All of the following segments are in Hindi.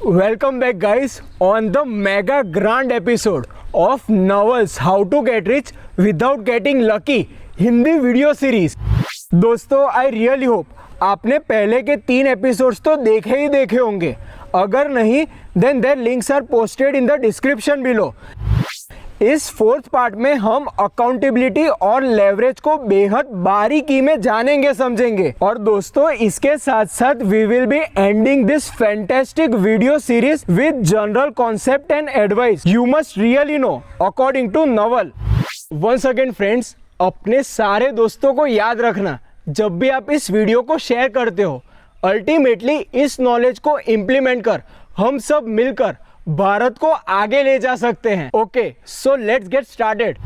Welcome back guys on the mega grand episode of Novels How to Get Rich Without Getting Lucky Hindi video series. दोस्तों आई रियली होप आपने पहले के 3 एपिसोड्स तो देखे होंगे। अगर नहीं then there links are posted in the description below. इस 4th पार्ट में हम अकाउंटेबिलिटी और लेवरेज को बेहद बारीकी में जानेंगे समझेंगे। और दोस्तों इसके साथ साथ we will be ending this fantastic video series with general concept and advice you must really know according to Naval. Once again friends, अपने सारे दोस्तों को याद रखना, जब भी आप इस वीडियो को शेयर करते हो, अल्टीमेटली इस नॉलेज को इम्प्लीमेंट कर हम सब मिलकर भारत को आगे ले जा सकते हैं। Okay, so let's get started.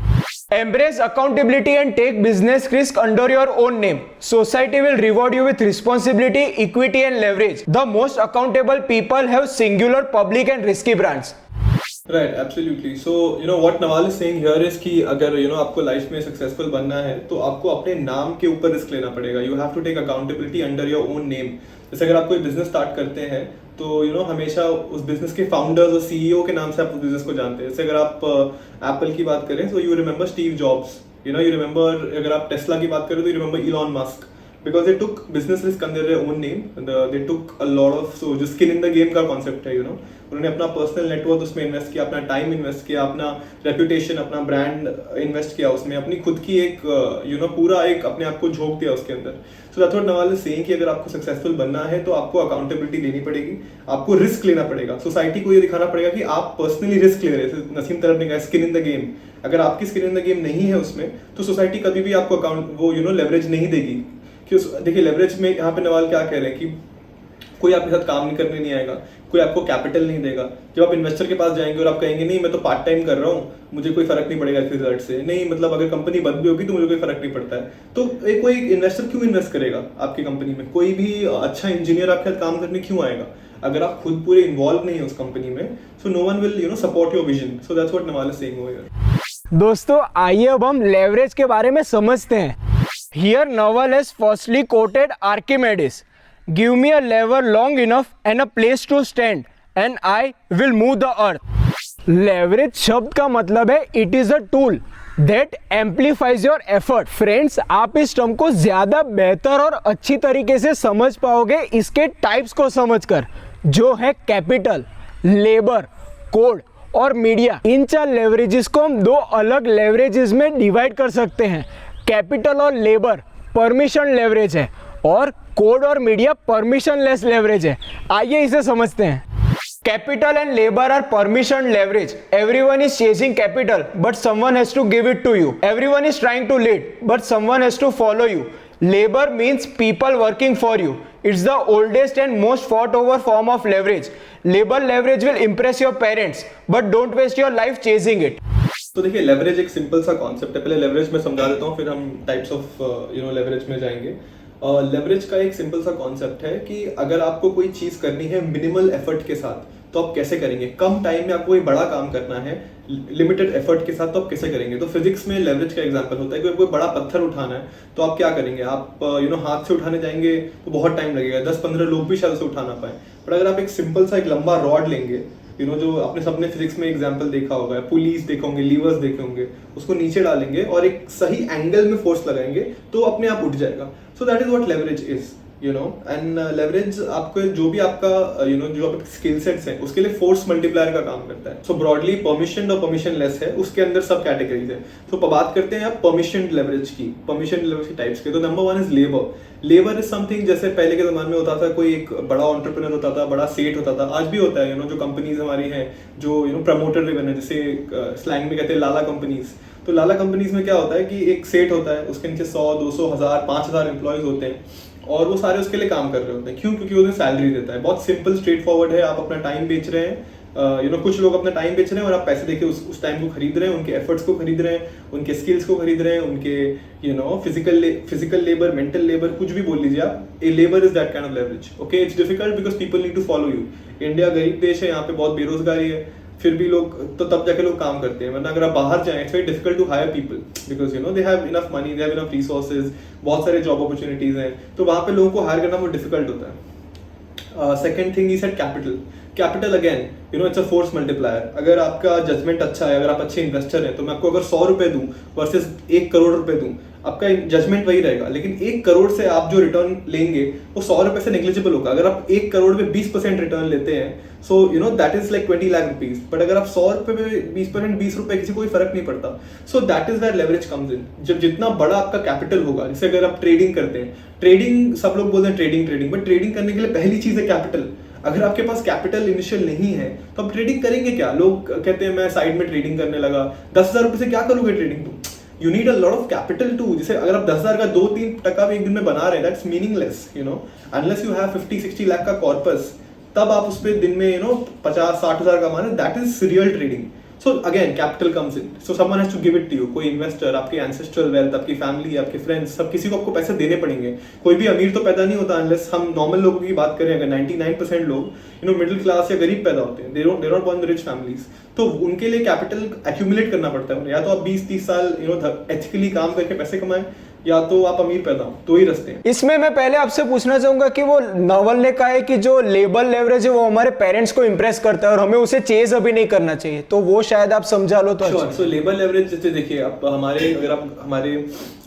Embrace accountability and take business risk under your own name. Society will reward you with responsibility, equity and leverage. The most accountable people have singular public and risky brands. Right, absolutely. So, what Nawal is saying here is कि अगर आपको लाइफ में सक्सेसफुल बनना है तो आपको अपने नाम के ऊपर रिस्क लेना पड़ेगा. You have to take accountability under your own name. जैसे अगर आप कोई बिजनेस स्टार्ट करते हैं तो हमेशा उस बिजनेस के फाउंडर्स और सीईओ के नाम से आप उस बिजनेस को जानते हैं. जैसे अगर आप एप्पल की बात करें तो you remember Steve jobs, you remember. अगर आप टेस्ला की बात करें तो you remember Elon Musk, because they took business risk under their own name. They took a lot of, so जो skin in the game का concept है, उन्होंने अपना पर्सनल नेटवर्थ उसमें इन्वेस्ट किया, अपना टाइम इन्वेस्ट किया, अपना रेपुटेशन, अपना ब्रांड इन्वेस्ट किया उसमें, अपनी खुद की एक पूरा एक अपने आप को झोंक दिया उसके अंदर. सो that's what Nawal is saying कि अगर आपको सक्सेसफुल बनना है तो आपको अकाउंटेबिलिटी लेनी पड़ेगी, आपको रिस्क लेना पड़ेगा. सोसाइटी को ये दिखाना पड़ेगा कि आप पर्सनली रिस्क ले रहे थे. नसीम तरफ ने कहा स्किन इन द गेम. अगर आपकी स्किन इन द गेम नहीं है उसमें तो सोसाइटी कभी भी आपको लेवरेज नहीं देगी. देखिए लेवरेज में यहाँ पे नवाल क्या कह रहे हैं कि कोई आपके साथ काम नहीं करने नहीं आएगा, कोई आपको कैपिटल नहीं देगा. जब आप इन्वेस्टर के पास जाएंगे और आप कहेंगे नहीं मैं तो पार्ट टाइम कर रहा हूँ, मुझे कोई फर्क नहीं पड़ेगा इसके रिजल्ट से, नहीं मतलब अगर कंपनी बंद भी होगी तो मुझे कोई फर्क नहीं पड़ता है, तो कोई इन्वेस्टर क्यों इन्वेस्ट करेगा आपकी कंपनी में? कोई भी अच्छा इंजीनियर आपके साथ काम करने क्यों आएगा अगर आप खुद पूरे इन्वॉल्व नहीं है उस कंपनी में? So no one will support your vision. So that's what Nawal is saying over here. दोस्तों आइए अब हम लेवरेज के बारे में समझते हैं. Here Naval has firstly quoted Archimedes. Give me a lever long enough and a place to stand and I will move the earth. Leverage शब्द का मतलब है it is a tool that amplifies your effort. Friends, आप इस टर्म को ज़्यादा बेहतर और अच्छी तरीके से समझ पाओगे इसके टाइप्स को समझकर, जो है कैपिटल, लेबर, कोड और मीडिया. इन 4 लेवरेजेस को हम 2 अलग लेवरेजेस में डिवाइड कर सकते हैं. कैपिटल और लेबर परमिशन लेवरेज है और कोड और मीडिया परमिशन लेस लेवरेज है. आइए इसे समझते हैं. Capital and labour are permission leverage. Everyone is chasing capital but someone has to give it to you. Everyone is trying to lead but someone has to follow you. Labour means people working for you. It's the oldest and most fought over form of leverage. Labour leverage will impress your parents but don't waste your life chasing it. तो देखिए लेवरेज एक सिंपल सा कॉन्सेप्ट है. पहले लेवरेज में समझा देता हूँ, फिर हम टाइप्स ऑफ लेवरेज में जाएंगे. लेवरेज का एक सिंपल सा कॉन्सेप्ट है कि अगर आपको कोई चीज़ करनी है मिनिमल एफर्ट के साथ तो आप कैसे करेंगे. कम टाइम में आपको कोई बड़ा काम करना है लिमिटेड एफर्ट के साथ तो आप कैसे करेंगे. तो फिजिक्स में लेवरेज का एग्जांपल होता है कि कोई बड़ा पत्थर उठाना है तो आप क्या करेंगे. आप हाथ से उठाने जाएंगे तो बहुत टाइम लगेगा, 10-15 लोग भी शायद उसे उठा ना पाए. बट अगर आप एक सिंपल सा एक लंबा रॉड लेंगे, जो आपने सबने फिजिक्स में एग्जांपल देखा होगा, पुलीज देखे होंगे, लीवर्स देखे होंगे, उसको नीचे डालेंगे और एक सही एंगल में फोर्स लगाएंगे तो अपने आप उठ जाएगा. सो that is what leverage is. And leverage आपको जो भी आपका जो आपके स्किल सेट्स हैं उसके लिए फोर्स मल्टीप्लायर का काम करता है. सो ब्रॉडली परमिशन और परमिशन लेस है, उसके अंदर सब कैटेगरीज है. तो बात करते हैं आप परमिशन लेवरेज की, परमिशन लेवरेज की टाइप्स के. तो number 1 is labour. Labour is something जैसे पहले के जमाने में होता था, कोई एक बड़ा एंटरप्रेन्योर होता था, बड़ा सेठ होता था, आज भी होता है. जो कंपनीज हमारी हैं जो प्रमोटर ड्रिवन है, जैसे स्लैंग में कहते हैं लाला कंपनीज. तो लाला कंपनीज में क्या होता है कि एक सेठ होता है, उसके नीचे 100, 200, 1000, 5000 एम्प्लॉयज होते हैं और वो सारे उसके लिए काम कर रहे होते हैं. क्यों? क्योंकि उन्हें सैलरी देता है. बहुत सिंपल स्ट्रेट फॉरवर्ड है. आप अपना टाइम बेच रहे हैं, कुछ लोग अपना टाइम बेच रहे हैं और आप पैसे देके उस टाइम को खरीद रहे हैं, उनके एफर्ट्स को खरीद रहे हैं, उनके स्किल्स को खरीद रहे हैं, उनके फिजिकल लेबर, मेंटल लेबर, कुछ भी बोल लीजिए आप. A labour is that kind of leverage. Okay, it's difficult because people need to follow you. India गरीब देश है, यहाँ पे बहुत बेरोजगारी है, फिर भी लोग तो तब जाके लोग काम करते हैं. वरना अगर आप बाहर जाएं it's very difficult to hire people because they have enough money, they have enough resources, बहुत सारे जॉब अपॉर्चुनिटीज हैं, तो वहाँ पे लोगों को हायर करना बहुत डिफिकल्ट होता है. Second thing is at capital. Capital again it's a force multiplier. अगर आपका जजमेंट अच्छा है, अगर आप अच्छे इन्वेस्टर हैं, तो मैं आपको अगर 100 रुपए दूं वर्सेस 1 करोड़ रुपए दूं, आपका जजमेंट वही रहेगा, लेकिन 1 करोड़ से आप जो रिटर्न लेंगे वो 100 रुपए से नेग्लिजिबल होगा। अगर आप 1 करोड़ में 20% रिटर्न लेते हैं, so that is like 20 lakh rupees. But अगर आप 100 रुपए में 20%, 20 रुपए, किसी को कोई फर्क नहीं पड़ता। So that is where leverage comes in. जब जितना बड़ा आपका कैपिटल होगा, जैसे अगर आप ट्रेडिंग करते हैं, ट्रेडिंग सब लोग बोलते हैं ट्रेडिंग, बट ट्रेडिंग करने के लिए पहली चीज है कैपिटल। अगर आपके पास कैपिटल इनिशियल नहीं है तो आप ट्रेडिंग करेंगे क्या? लोग कहते हैं मैं साइड में ट्रेडिंग करने लगा, 10,000 रुपए से क्या करोगे trading? You need a lot of capital too. जैसे अगर आप 10,000 का 2-3% भी एक दिन में बना रहे हैं, that's meaningless, unless you have 50-60 lakh का कॉर्पस, तब आप उस पर दिन में 50-60 हज़ार कमा रहे हैं, that is real trading. So again capital comes in, so someone has to give it to you. कोई इन्वेस्टर, आपके एंसेस्ट्रल वेल्थ, आपकी फैमिली, आपके फ्रेंड्स, सब किसी को आपको पैसे देने पड़ेंगे। कोई भी अमीर तो पैदा नहीं होता, अनलेस हम नॉर्मल लोगों की बात करें। अगर 99% लोग मिडिल क्लास या गरीब पैदा होते हैं, they not born rich families, तो उनके लिए कैपिटल एक्यूमुलेट करना पड़ता है। या तो आप 20-30 साल एथिकली काम करके पैसे कमाएं, या तो आप अमीर पैदा हो, दो ही रास्ते हैं। इसमें मैं पहले आपसे पूछना चाहूंगा कि वो नवल ने कहा है कि जो लेबर लेवरेज है वो हमारे पेरेंट्स को इंप्रेस करता है और हमें उसे चेज अभी नहीं करना चाहिए, तो वो शायद आप समझा लो तो अच्छा। सो लेबर लेवरेज जैसे देखिए, आप अगर आप हमारे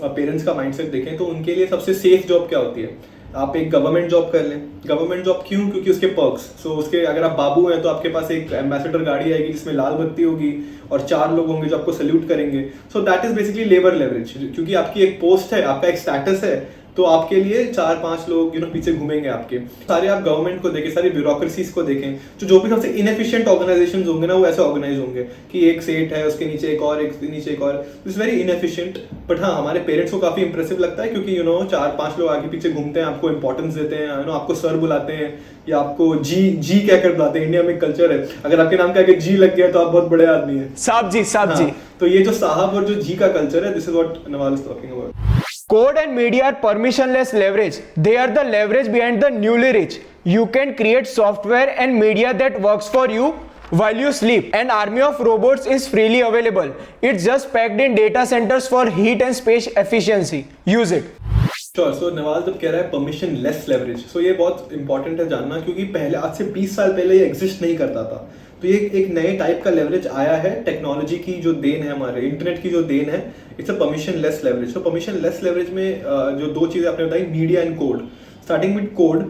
पेरेंट्स का माइंडसेट देखें तो उनके लिए सबसे सेफ जॉब क्या होती है? आप एक गवर्नमेंट जॉब कर लें। गवर्नमेंट जॉब क्यों? क्योंकि उसके पर्क्स, सो उसके अगर आप बाबू हैं तो आपके पास एक एम्बेसडर गाड़ी आएगी जिसमें लाल बत्ती होगी और 4 लोग होंगे जो आपको सल्यूट करेंगे। सो that is basically labour leverage, क्योंकि आपकी एक पोस्ट है, आपका एक स्टेटस है, तो आपके लिए 4-5 लोग पीछे घूमेंगे आपके। सारे आप गवर्नमेंट को देखें, सारी ब्यूरोक्रेसीज को देखें, जो भी सबसे इनएफिशिएंट ऑर्गेनाइजेशंस होंगे ना, वो ऐसे ऑर्गेनाइज होंगे कि एक सेठ है, उसके नीचे एक और, एक नीचे एक और। It's very inefficient. बट हाँ, हमारे पेरेंट्स को काफी इंप्रेसिव लगता है, क्योंकि 4-5 लोग आगे पीछे घूमते हैं, आपको इंपॉर्टेंस देते हैं, आपको सर बुलाते हैं या आपको जी कहकर बुलाते हैं। इंडिया में कल्चर है, अगर आपके नाम के आगे जी लग गया तो आप बहुत बड़े आदमी हैं। साहब जी। तो ये जो साहब और जो जी का कल्चर है, this is what Nawal is talking about. Code and media are permissionless leverage. They are the leverage behind the newly rich. You can create software and media that works for you while you sleep. An army of robots is freely available. It's just packed in data centers for heat and space efficiency. Use it. Sure. So Nawaz जब कह रहा है परमिशन लेस लेवरेज, सो ये बहुत इंपॉर्टेंट है जानना, क्योंकि पहले, आज से 20 साल पहले ये एग्जिस्ट नहीं करता था। तो ये एक नए टाइप का लेवरेज आया है, टेक्नोलॉजी की जो देन है, हमारे इंटरनेट की जो देन है, it's a permission less leverage. तो परमिशन लेस लेवरेज में जो 2 चीजें आपने बताई, media and code. Starting with code,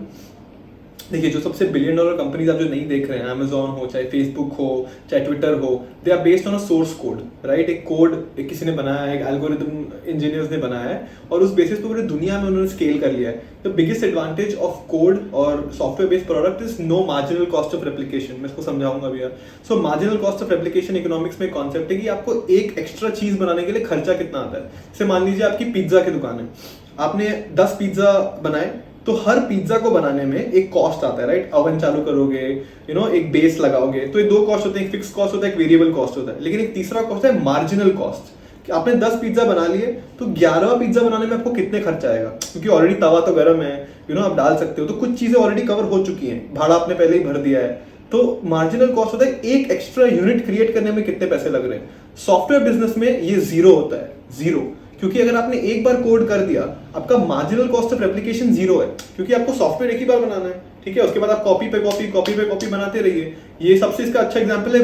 देखिए जो सबसे $1 बिलियन कंपनीज आप जो नहीं देख रहे हैं, अमेजॉन हो, चाहे फेसबुक हो, चाहे ट्विटर हो, they are based on a source code, right? एक कोड किसी ने बनाया है, एक एल्गोरिथम इंजीनियर्स ने बनाया है, और उस बेसिस पे पूरी दुनिया में उन्होंने स्केल कर लिया है। The biggest advantage of code और software based product is no marginal cost of replication. मैं इसको समझाऊंगा भैया। So marginal cost of replication economics में कॉन्सेप्ट है कि आपको एक एक्स्ट्रा चीज बनाने के लिए खर्चा कितना आता है। जैसे मान लीजिए आपकी पिज्जा की दुकान है, आपने 10 पिज्जा बनाए, तो हर पिज्जा को बनाने में एक कॉस्ट आता है, राइट? ओवन चालू करोगे, एक बेस लगाओगे, तो ये 2 कॉस्ट होते हैं, एक फिक्स कॉस्ट होता है, एक वेरिएबल कॉस्ट होता है। लेकिन एक तीसरा कॉस्ट है मार्जिनल कॉस्ट, कि आपने 10 पिज्जा बना लिए, तो 11वां पिज्जा बनाने में आपको कितने खर्चा आएगा, क्योंकि ऑलरेडी तवा तो गर्म है, आप डाल सकते हो, तो कुछ चीजें ऑलरेडी कवर हो चुकी हैं, भाड़ा आपने पहले ही भर दिया है। तो मार्जिनल कॉस्ट होता है एक एक्स्ट्रा यूनिट क्रिएट करने में कितने पैसे लग रहे हैं। सॉफ्टवेयर बिजनेस में ये 0 होता है, 0, क्योंकि अगर आपने एक बार कोड कर दिया, आपका मार्जिनल कॉस्ट ऑफ रेप्लिकेशन 0 है, क्योंकि आपको सॉफ्टवेयर एक ही बार बनाना है, ठीक है? उसके बाद आप कॉपी पे कॉपी बनाते रहिए। ये सबसे इसका अच्छा एग्जांपल है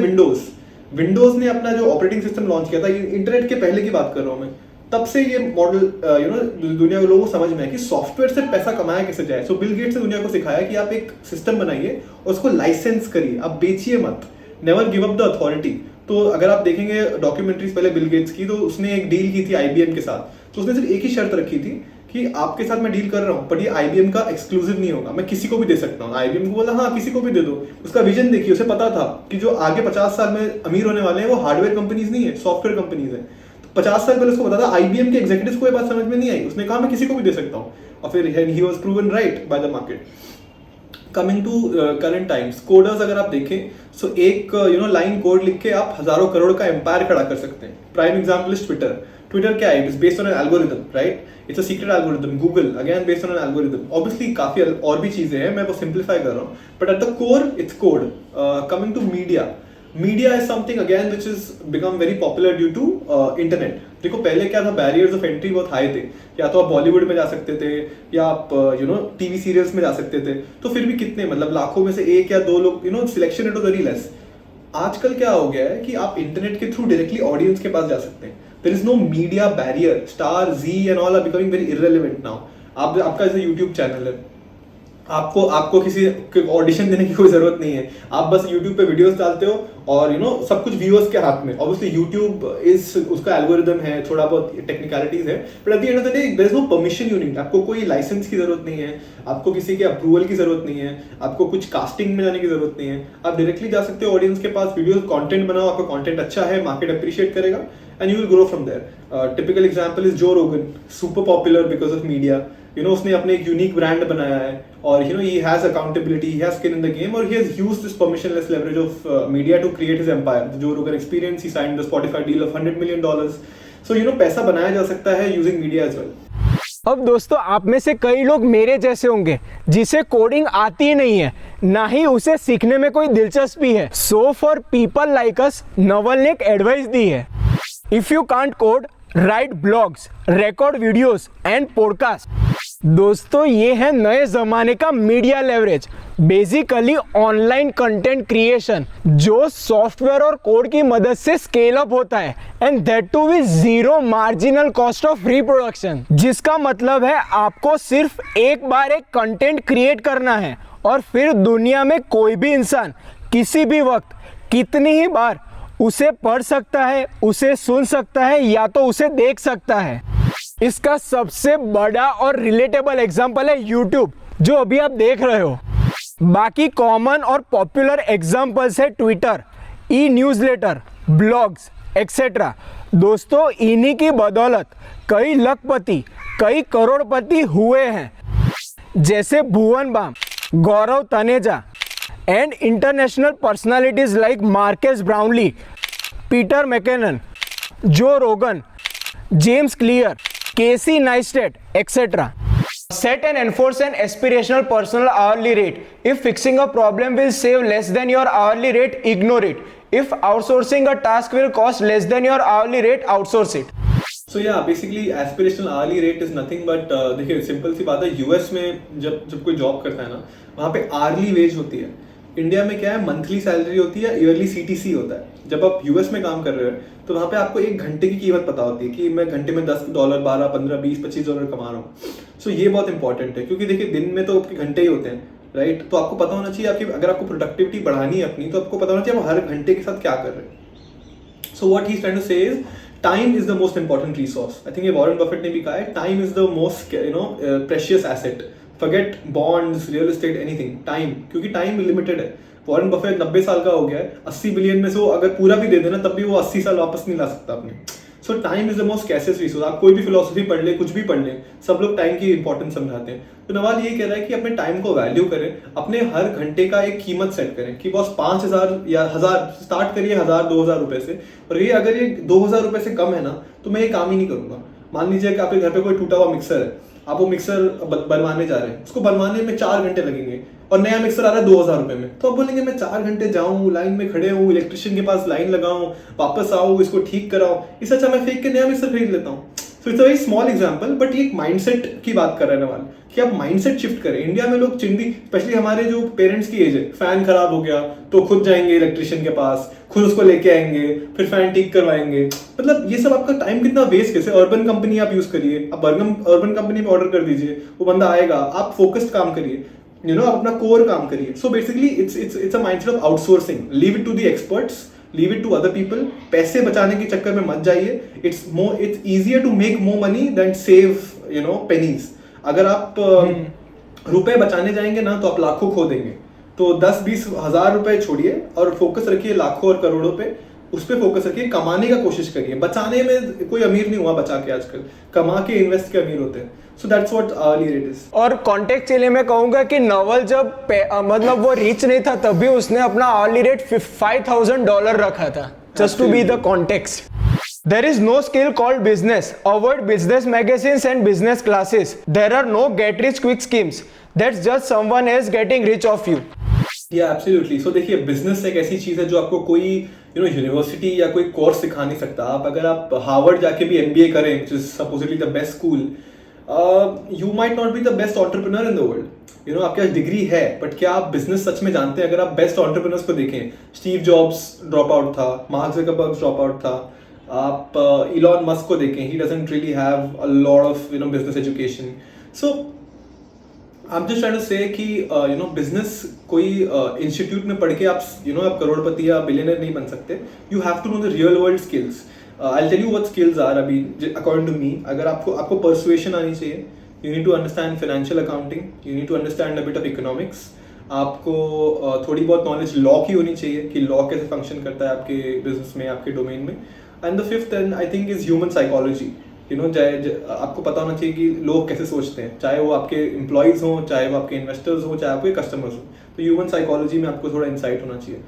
विंडोज ने अपना जो ऑपरेटिंग सिस्टम लॉन्च किया था, इंटरनेट के पहले की बात कर रहा हूं मैं, तब से ये मॉडल दुनिया के लोगों को समझ में है कि सॉफ्टवेयर से पैसा कमाया कैसे जाए। सो बिल गेट्स ने दुनिया को सिखाया कि आप एक सिस्टम बनाइए और उसको लाइसेंस करिए, आप बेचिए मत, never give up the authority. तो अगर आप देखेंगे डॉक्यूमेंट्रीज पहले बिल गेट्स की, तो उसने एक डील की थी IBM के साथ, तो उसने सिर्फ एक ही शर्त रखी थी कि आपके साथ मैं डील कर रहा हूँ, पर ये IBM का एक्सक्लूसिव नहीं होगा, मैं किसी को भी दे सकता हूँ। IBM को बोला हाँ किसी को भी दे दो। उसका विजन देखिए, उसे पता था कि जो आगे 50 साल में अमीर होने वाले हैं वो हार्डवेयर कंपनीज नहीं है, सॉफ्टवेयर कंपनीज है। 50 साल पहले उसको पता था, IBM के एग्जीक्यूटिव्स को ये बात समझ में नहीं आई, उसने कहा मैं किसी को भी दे सकता हूँ, और फिर he was proven right by the market. Coming to current times, coders अगर आप देखें, सो एक लाइन कोड लिख के आप हजारों करोड़ का एम्पायर खड़ा कर सकते हैं। प्राइम एग्जांपल इज ट्विटर क्या है? It's based on an algorithm, right? It's a secret algorithm. Google again based on an algorithm. Obviously काफी और भी चीजें हैं, मैं वो सिंप्लीफाई कर रहा हूँ, but at the core it's code. Coming to media, media is something again which is become very popular due to internet. देखो पहले क्या था, बैरियर्स ऑफ एंट्री बहुत हाई थे, या तो आप बॉलीवुड में जा सकते थे या आप टीवी सीरियल्स में जा सकते थे, तो फिर भी कितने मतलब लाखों में से एक या दो लोग, selection rate was very less. आजकल क्या हो गया है कि आप इंटरनेट के थ्रू डायरेक्टली ऑडियंस के पास जा सकते हैं। There is no media barrier. Star, Zee and all are becoming very irrelevant now. आपका जैसे यूट्यूब चैनल है, आपको किसी ऑडिशन देने की कोई जरूरत नहीं है। आप बस YouTube पे वीडियोस डालते हो और सब कुछ व्यूअर्स के हाथ में। ऑब्वियसली YouTube उसका एल्गोरिदम है, थोड़ा बहुत टेक्निकलिटीज है, but at the end of the day there is no permission you need. आपको कोई लाइसेंस की जरूरत नहीं है, आपको किसी के अप्रूवल की जरूरत नहीं है, आपको कुछ कास्टिंग में जाने की जरूरत नहीं है। आप डायरेक्टली जा सकते हो ऑडियंस के पास, वीडियो कंटेंट बनाओ, आपका कंटेंट अच्छा है, मार्केट अप्रिशिएट करेगा and you will grow from there. Typical example is Joe Rogan, super popular because of media. उसने अपने एक यूनिक ब्रांड बनाया है और he has accountability, he has skin in the game, और he has used this permissionless leverage of media to create his empire. The Joe Rogan Experience, he signed the Spotify deal of $100 million. So पैसा बनाया जा सकता है using media as well. अब दोस्तों आप में से कई लोग मेरे जैसे होंगे जिसे कोडिंग आती ही नहीं है, ना ही उसे सीखने में कोई दिलचस्पी है। So for people like us, Naval ने एक एडवाइस दी है। If you can't code, write blogs, record videos and podcast. दोस्तों ये है नए जमाने का media leverage, basically online content creation जो सॉफ्टवेयर और कोड की मदद से स्केल अप होता है, and that too with zero marginal cost of reproduction. जिसका मतलब है आपको सिर्फ एक बार एक कंटेंट क्रिएट करना है और फिर दुनिया में कोई भी इंसान किसी भी वक्त कितनी ही बार उसे पढ़ सकता है, उसे सुन सकता है या तो उसे देख सकता है। इसका सबसे बड़ा और रिलेटेबल एग्जांपल है YouTube, जो अभी आप देख रहे हो। बाकी कॉमन और पॉपुलर एग्जांपल्स है ट्विटर, ई न्यूज़लेटर, ब्लॉग्स एक्सेट्रा। दोस्तों इन्हीं की बदौलत कई लखपति, कई करोड़पति हुए हैं, जैसे Bhuvan Bam, Gaurav Taneja and international personalities like Marques Brownlee, Peter McKinnon, Joe Rogan, James Clear, Casey Neistat etcetera. Set and enforce an aspirational personal hourly rate. If fixing a problem will save less than your hourly rate, ignore it. If outsourcing a task will cost less than your hourly rate, outsource it. So yeah, basically aspirational hourly rate is nothing but देखिए सिंपल सी बात है, यूएस में जब कोई जॉब करता है ना, वहाँ पे आर्ली वेज होती है। इंडिया में क्या है, मंथली सैलरी होती है, ईयरली सीटीसी होता है। जब आप यूएस में काम कर रहे हो तो वहाँ पे आपको एक घंटे की कीमत पता होती है कि मैं घंटे में $10, $12, $15, $20, $25 कमा रहा हूँ। सो ये बहुत इंपॉर्टेंट है, क्योंकि देखिए दिन में तो आपके घंटे ही होते हैं, राइट। तो आपको पता होना चाहिए आपकी, अगर आपको प्रोडक्टिविटी बढ़ानी है अपनी, तो आपको पता होना चाहिए आप हर घंटे के साथ क्या कर रहे हैं। So what he is trying to say is time is the most important resource. I think ये वॉरेन बफेट ने भी कहा है, time is the most precious asset. Forget bonds, real estate, anything, time, क्योंकि टाइम लिमिटेड है। वॉरेन बफेट 90 साल का हो गया है, 80 बिलियन में से वो अगर पूरा भी दे देना तब भी वो 80 साल वापस नहीं ला सकता अपने। So time is the most scarcest resource. आप कोई भी फिलोसफी पढ़ ले, कुछ भी पढ़ ले, सब लोग टाइम की इंपॉर्टेंस समझाते हैं। तो नवाल ये कह रहा है कि अपने टाइम को वैल्यू करें, अपने हर घंटे का एक कीमत सेट करें कि बॉस 5,000 या 1,000 स्टार्ट करिए, 1,000-2,000 रुपए से, और ये अगर ये 2,000 रुपए से कम है ना तो मैं ये काम ही नहीं करूंगा। मान लीजिए कि आपके घर पे कोई टूटा हुआ मिक्सर है, आप वो मिक्सर बनवाने जा रहे हैं, उसको बनवाने में 4 घंटे लगेंगे और नया मिक्सर आ रहा है 2,000 रुपए में, तो आप बोलेंगे मैं 4 घंटे जाऊं, लाइन में खड़े हूं, इलेक्ट्रिशियन के पास लाइन लगाऊं, वापस आओ, इसको ठीक कराओ, इससे अच्छा मैं फेंक के नया मिक्सर खरीद लेता हूं। So it's a very small example, but ये एक माइंडसेट की बात कर रहे हैं नवाल, कि आप माइंडसेट शिफ्ट करें। इंडिया में लोग चिंदी, स्पेशली हमारे जो पेरेंट्स की एज है, फैन खराब हो गया तो खुद जाएंगे इलेक्ट्रिशियन के पास, खुद उसको लेके आएंगे, फिर फैन ठीक करवाएंगे। मतलब ये सब आपका टाइम कितना वेस्ट कैसे। अर्बन कंपनी आप यूज करिए, आप अर्बन कंपनी में ऑर्डर कर दीजिए, वो बंदा आएगा, आप फोकस्ड काम करिए, आप अपना कोर काम करिए। So basically it's a mindset of outsourcing, leave it to the experts, leave it to other people. पैसे बचाने के चक्कर में मत जाइए। It's easier to make more money than save pennies. अगर आप रुपए बचाने जाएंगे ना तो आप लाखों खो देंगे। तो 10-20 हज़ार रुपए छोड़िए और फोकस रखिए लाखों और करोड़ों पे, उस पे फोकस रखिए, कमाने का कोशिश करिए। बचाने में कोई अमीर नहीं हुआ बचा के, आजकल कमा के इन्वेस्ट के अमीर होते हैं। सो that's what hourly rate is. और कॉन्टेक्ट के लिए मैं कहूंगा कि नवल जब मतलब वो रीच नहीं था तब भी उसने अपना आवर्ली रेट $5,000 रखा था, just to be the context. There is no skill called business. Avoid business magazines and business classes. There are no get rich quick schemes. That's just someone else getting rich off you. या एब्सोल्युटली। सो देखिए, बिजनेस एक ऐसी चीज है जो आपको कोई यूनिवर्सिटी या कोई कोर्स सिखा नहीं सकता। अगर आप हार्वर्ड जाके भी एमबीए करें, which is supposedly the best school, you might not be the best entrepreneur in the world. आपके पास डिग्री है, बट क्या आप बिजनेस सच में जानते हैं? अगर आप बेस्ट एंटरप्रेन्योर्स को देखें, स्टीव जॉब्स ड्रॉप आउट था, मार्क ज़करबर्ग ड्रॉप आउट था, आप इलॉन मस्क को देखें, he doesn't really have a lot of business education. So I am just trying to say कि बिजनेस कोई इंस्टीट्यूट में पढ़ के आप आप करोड़पति या बिलियनर नहीं बन सकते। You have to know the real world skills. I tell you what skills are. अभी अकॉर्डिंग टू मी, अगर आपको परसुएशन आनी चाहिए, you need to understand financial accounting, you need to understand a bit of economics, आपको थोड़ी बहुत नॉलेज लॉ की होनी चाहिए कि लॉ कैसे फंक्शन करता है आपके बिजनेस में, आपके डोमेन में। And the fifth and I think is human psychology. आपको पता होना चाहिए कि लोग कैसे सोचते हैं, चाहे वो आपके एम्प्लॉयज हों, चाहे वो आपके इन्वेस्टर्स हों, चाहे आपके कस्टमर्स हों। तो ह्यूमन साइकोलॉजी में आपको थोड़ा इंसाइट होना चाहिए,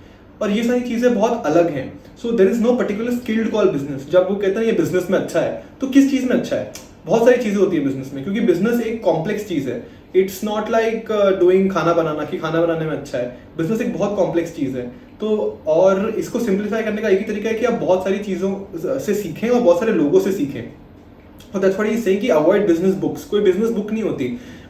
और ये सारी चीजें बहुत अलग हैं। So there is no particular skilled call business. जब वो कहते हैं ये बिजनेस में अच्छा है, तो किस चीज में अच्छा है? बहुत सारी चीजें होती है बिजनेस में, क्योंकि बिजनेस एक कॉम्प्लेक्स चीज है। इट्स नॉट लाइक डूइंग खाना बनाना, कि खाना बनाने में अच्छा है। बिजनेस एक बहुत कॉम्प्लेक्स चीज है। तो और इसको सिंप्लीफाई करने का एक ही तरीका है कि आप बहुत सारी चीजों से सीखें और बहुत सारे लोगों से सीखें। और that's what he is saying कि अवॉइड बिजनेस बुक्स। कोई बिजनेस बुक नहीं होती।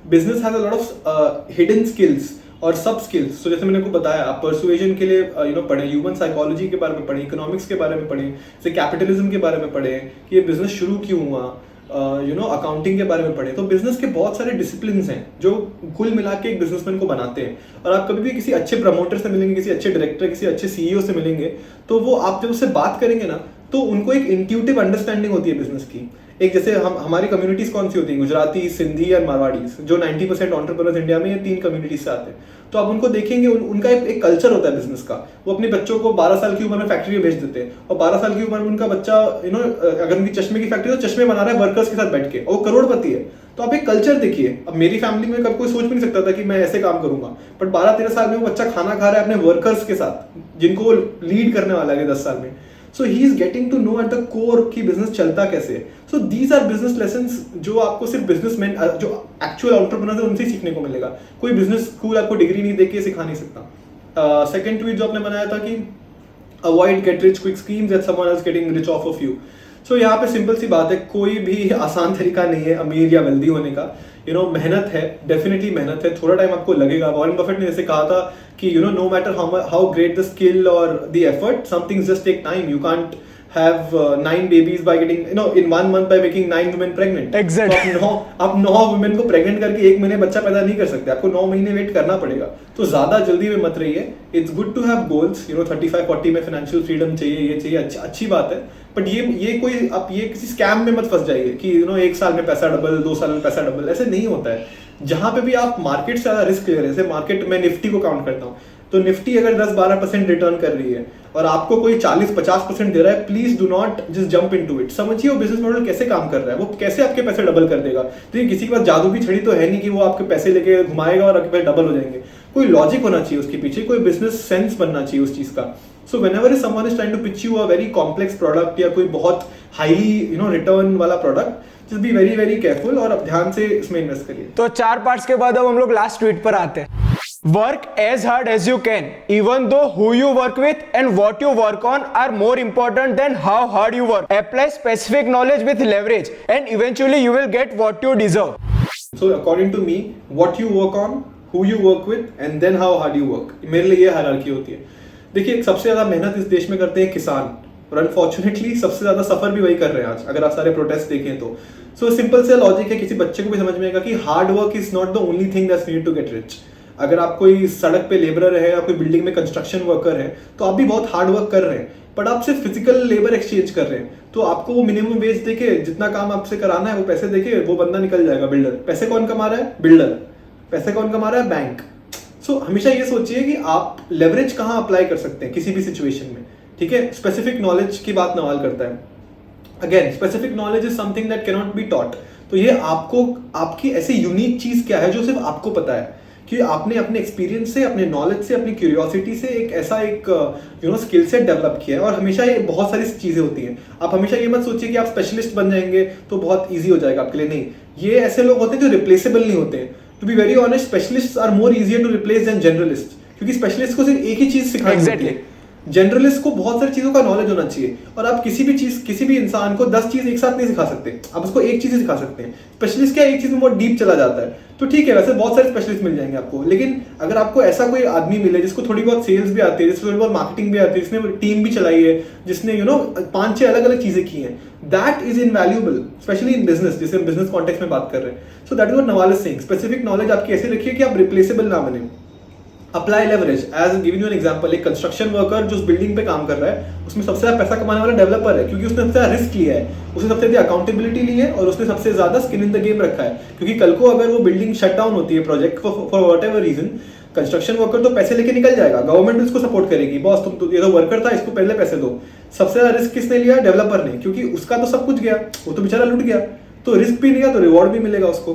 Business has a lot of hidden skills और सब स्किल्स। तो जैसे मैंने आपको बताया, आप परसुएजन के लिए पढ़ें, ह्यूमन साइकोलॉजी के बारे में पढ़ें, इकोनॉमिक्स के बारे में पढ़ें, जैसे कैपिटलिज्म के बारे में पढ़ें कि ये बिजनेस शुरू क्यों हुआ, अकाउंटिंग के बारे में पढ़ें। तो बिजनेस के बहुत सारे डिसिप्लिन हैं जो कुल मिला के एक बिजनेसमैन को बनाते हैं। और आप कभी भी किसी अच्छे प्रमोटर से मिलेंगे, किसी अच्छे डायरेक्टर, किसी अच्छे सीईओ से मिलेंगे, तो वो आप जब उससे बात करेंगे ना, तो उनको एक इंट्यूटिव अंडरस्टैंडिंग होती है बिजनेस की। एक जैसे हमारी कम्युनिटीज कौन सी होती हैं? गुजराती, सिंधी और मारवाड़ीज, जो 90% एंटरप्रेन्योर्स इंडिया में ये 3 कम्युनिटीज से आते हैं। तो आप उनको देखेंगे, उनका एक कल्चर होता है बिजनेस का। वो अपने बच्चों को 12 साल की उम्र में फैक्ट्री में भेज देते हैं, और 12 साल की उम्र में उनका बच्चा अगर उनकी चश्मे की फैक्ट्री, तो चश्मे बना रहा है वर्कर्स के साथ बैठ के, और वो करोड़पति है। तो आप एक कल्चर देखिए। अब मेरी फैमिली में कब कोई सोच भी नहीं सकता था कि मैं ऐसे काम करूंगा, बट 12-13 साल में वो बच्चा खाना खा रहा है अपने वर्कर्स के साथ, जिनको लीड करने वाला है 10 साल में। So he is getting to know at the core कि बिजनेस चलता कैसे है। So these are business lessons जो आपको सिर्फ बिजनेसमैन, जो एक्चुअल एंटरप्रेन्योर है, उनसे सीखने को मिलेगा। कोई बिजनेस स्कूल आपको डिग्री नहीं देके सिखा नहीं सकता। सेकंड ट्वीट जो आपने बनाया था कि avoid get rich quick schemes that someone else getting rich off of you. So यहाँ पे सिंपल सी बात है, कोई भी आसान तरीका नहीं है अमीर या वेल्दी होने का। मेहनत है, डेफिनेटली मेहनत है, थोड़ा टाइम आपको लगेगा। वॉरेन बफेट ने जैसे कहा था कि no matter how great the skill or the effort, some things just take time. You can't have 9 babies by getting in 1 month by making 9 women pregnant. Exactly. तो आप 9 women को प्रेग्नेंट करके 1 महीने बच्चा पैदा नहीं कर सकते। आपको 9 महीने वेट करना पड़ेगा। तो ज्यादा जल्दी में मत रहिए। It's good to have goals. 35-40 में फाइनेंशियल फ्रीडम चाहिए, ये चाहिए, अच्छी बात है। बट ये कोई आप ये किसी स्कैम में मत फंस जाइए कि 1 साल में पैसा डबल, 2 साल में पैसा डबल। ऐसे नहीं होता है। जहां पे भी आप मार्केट से ज्यादा रिस्क ले रहे हैं, जैसे मार्केट में निफ्टी को काउंट करता हूँ, तो निफ्टी अगर 10-12% रिटर्न कर रही है और आपको कोई 40-50% दे रहा है, please do not just jump into it. समझिए वो बिजनेस मॉडल कैसे काम कर रहा है, वो कैसे आपके पैसे डबल कर देगा। तो ये किसी के पास जादू की छड़ी तो है नहीं कि वो आपके पैसे लेके घुमाएगा और आपके पैसे डबल हो जाएंगे। कोई लॉजिक होना चाहिए उसके पीछे, कोई बिजनेस सेंस बनना चाहिए उस चीज का। So whenever someone is trying to pitch you a very complex product या कोई बहुत हाईली रिटर्न वाला product, just be very very careful और अब ध्यान से इसमें इन्वेस्ट करिए। तो 4 पार्ट्स के बाद अब हम लोग लास्ट ट्वीट पर आते हैं। Work as hard as you can, even though who you work with and what you work on are more important than how hard you work. Apply specific knowledge with leverage, and eventually you will get what you deserve. So according to me, what you work on, who you work with, and then how hard you work. मेरे लिए ये हायरार्की होती है। देखिए, सबसे ज्यादा मेहनत इस देश में करते हैं किसान, और अनफॉर्चुनेटली सबसे ज्यादा सफर भी वही कर रहे हैं आज, अगर आप सारे प्रोटेस्ट देखें तो। सो सिंपल से लॉजिक है, किसी बच्चे को भी समझ में आएगा कि hard work is not the only thing that's need to get rich. अगर आप कोई सड़क पे लेबरर है या कोई बिल्डिंग में कंस्ट्रक्शन वर्कर है, तो आप भी बहुत हार्ड वर्क कर रहे हैं, बट आप सिर्फ फिजिकल लेबर एक्सचेंज कर रहे हैं। तो आपको वो मिनिमम वेज देके, जितना काम आपसे कराना है वो पैसे देके वो बंदा निकल जाएगा, बिल्डर। पैसे कौन कमा रहा है? बिल्डर। पैसे कौन कमा रहा है? बैंक। सो हमेशा ये सोचिए कि आप लेवरेज कहाँ अप्लाई कर सकते हैं किसी भी सिचुएशन में। ठीक है, स्पेसिफिक नॉलेज की बात नवाल करता है। Again, specific knowledge is something that can not be taught. तो ये आपको, आपकी ऐसी यूनिक चीज क्या है जो सिर्फ आपको पता है, कि आपने अपने एक्सपीरियंस से, अपने नॉलेज से, अपनी क्यूरियोसिटी से एक ऐसा एक स्किल सेट डेवलप किया है। और हमेशा ये बहुत सारी चीजें होती हैं। आप हमेशा ये मत सोचिए कि आप स्पेशलिस्ट बन जाएंगे तो बहुत ईजी हो जाएगा आपके लिए। नहीं, ये ऐसे लोग होते हैं जो रिप्लेसेबल नहीं होते हैं। To be very honest, specialist are more easier to replace than generalist, क्योंकि स्पेशलिस्ट को सिर्फ एक ही चीज सिखानी होती है। जनरलिस्ट को बहुत सारी चीजों का नॉलेज होना चाहिए, और आप किसी भी इंसान को 10 चीज एक साथ नहीं सिखा सकते, आप उसको एक चीज ही सिखा सकते हैं। स्पेशलिस्ट क्या एक चीज में बहुत डीप चला जाता है, तो ठीक है, वैसे बहुत सारे स्पेशलिस्ट मिल जाएंगे आपको, लेकिन अगर आपको ऐसा कोई आदमी मिले जिसको थोड़ी बहुत सेल्स भी आती है, जिसको थोड़ी बहुत मार्केटिंग भी आती है, जिसने टीम भी चलाई है, जिसने 5-6 अलग अलग चीजें की हैं, that is invaluable, specially in business, जिसे हम बिजनेस कॉन्टेक्स्ट में बात कर रहे हैं। So that is what Nawal is saying, specific knowledge आपकी ऐसे रखिए कि आप रिप्लेसेबल ना बने। Apply leverage, as given you an example, एक कंस्ट्रक्शन वर्कर जो उस बिल्डिंग पे काम कर रहा है, उसमें सबसे ज्यादा पैसा कमाने वाला डेवलपर है, क्योंकि उसने सबसे ज्यादा रिस्क लिया है, उसने सबसे ज्यादा अकाउंटेबिलिटी ली है, और उसने सबसे ज्यादा स्किन इन द गेम रखा है। क्योंकि कल को अगर वो बिल्डिंग शट डाउन होती है project for whatever reason, construction worker तो पैसे लेके निकल जाएगा, गवर्नमेंट भी उसको सपोर्ट करेगी, बॉस तुम तो ये तो वर्कर था, इसको पहले पैसे दो। सबसे ज्यादा रिस्क किसने लिया? डेवलपर ने, क्योंकि उसका तो सब कुछ गया, वो तो बेचारा लुट गया, तो रिस्क भी लिया तो रिवॉर्ड भी मिलेगा उसको।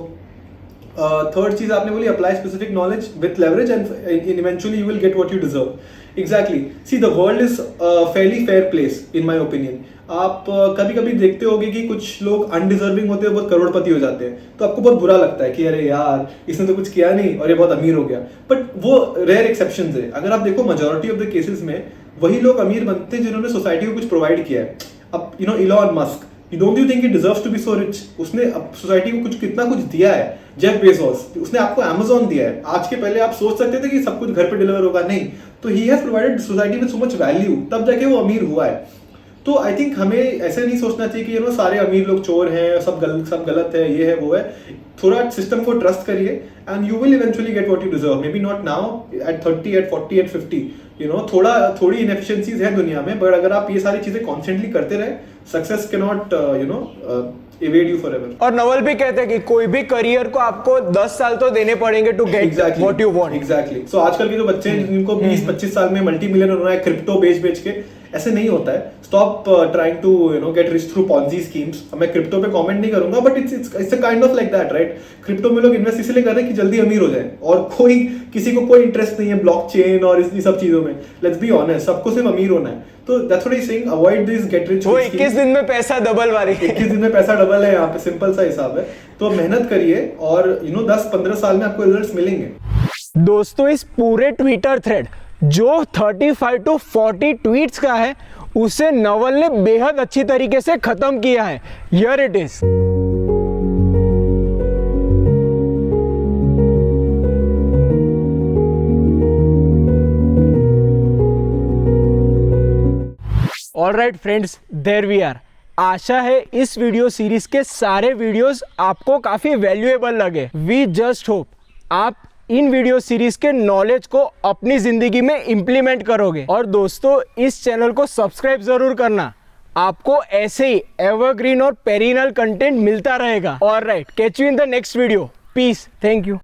थर्ड चीज आपने बोली, apply specific knowledge with leverage and eventually you will get what you deserve. Exactly, see the world is fairly fair place in my opinion. आप कभी कभी देखते होंगे कि कुछ लोग अनडिजर्विंग होते हैं, बहुत करोड़पति हो जाते हैं, तो आपको बहुत बुरा लगता है कि अरे यार इसने तो कुछ किया नहीं और ये बहुत अमीर हो गया, बट वो रेयर एक्सेप्शंस है। अगर आप देखो मेजॉरिटी ऑफ द केसेस में वही लोग अमीर बनते हैं जिन्होंने सोसाइटी को कुछ प्रोवाइड किया है। अब Elon Musk, don't you think he deserves to be so rich? उसने सोसाइटी को कितना कुछ दिया है। जेफ बेजोस, उसने आपको अमेज़न दिया है। आज के पहले आप सोच सकते थे कि सब कुछ घर पे डिलीवर होगा, नहीं, तो he has provided society with so much value, तब जाके वो अमीर हुआ है। तो आई थिंक हमें ऐसे नहीं सोचना चाहिए कि सारे अमीर लोग चोर हैं, सब गलत है, ये है वो है। थोड़ा सिस्टम को ट्रस्ट करिए and you will eventually get what you deserve, maybe not now, at 30, at 40, at 50। थोड़ी इनएफिशिएंसीज है दुनिया में, बट अगर आप ये सारी चीजें कॉन्स्टेंटली करते रहे, success can not evade you forever। और नवल भी कहते हैं कि कोई भी करियर को आपको 10 साल तो देने पड़ेंगे to get what you want. Exactly. So आजकल के जो बच्चे हैं जिनको 20-25 साल में मल्टी मिलियनर होना है क्रिप्टो बेच के, ऐसे नहीं होता है। Stop trying to get rich through Ponzi schemes. मैं क्रिप्टो पे कमेंट नहीं करूंगा, but it's a kind of like that, right? Crypto में लोग इन्वेस्ट इसलिए कर रहे हैं कि जल्दी अमीर हो जाए, और किसी को कोई इंटरेस्ट नहीं है ब्लॉकचेन और इस सब चीजों में। लेट्स बी ऑनेस्ट, सबको सिर्फ अमीर होना है। तो that's what I am saying, avoid this get rich. वो 21 दिन में पैसा डबल वाली 21 दिन में पैसा डबल है, यहाँ पे सिंपल सा हिसाब है। तो मेहनत करिए और 10-15 साल में आपको रिजल्ट्स मिलेंगे। दोस्तों, इस पूरे ट्विटर थ्रेड जो 35 to 40 ट्वीट्स का है, उसे नवल ने बेहद अच्छी तरीके से खत्म किया है। Here it is. Alright friends, there we are. आशा है इस वीडियो सीरीज के सारे वीडियोस आपको काफी वैल्यूएबल लगे। वी जस्ट होप आप इन वीडियो सीरीज के नॉलेज को अपनी जिंदगी में इंप्लीमेंट करोगे। और दोस्तों, इस चैनल को सब्सक्राइब जरूर करना, आपको ऐसे ही एवरग्रीन और पेरिनल कंटेंट मिलता रहेगा। Alright, catch you in the next video. Peace, thank you.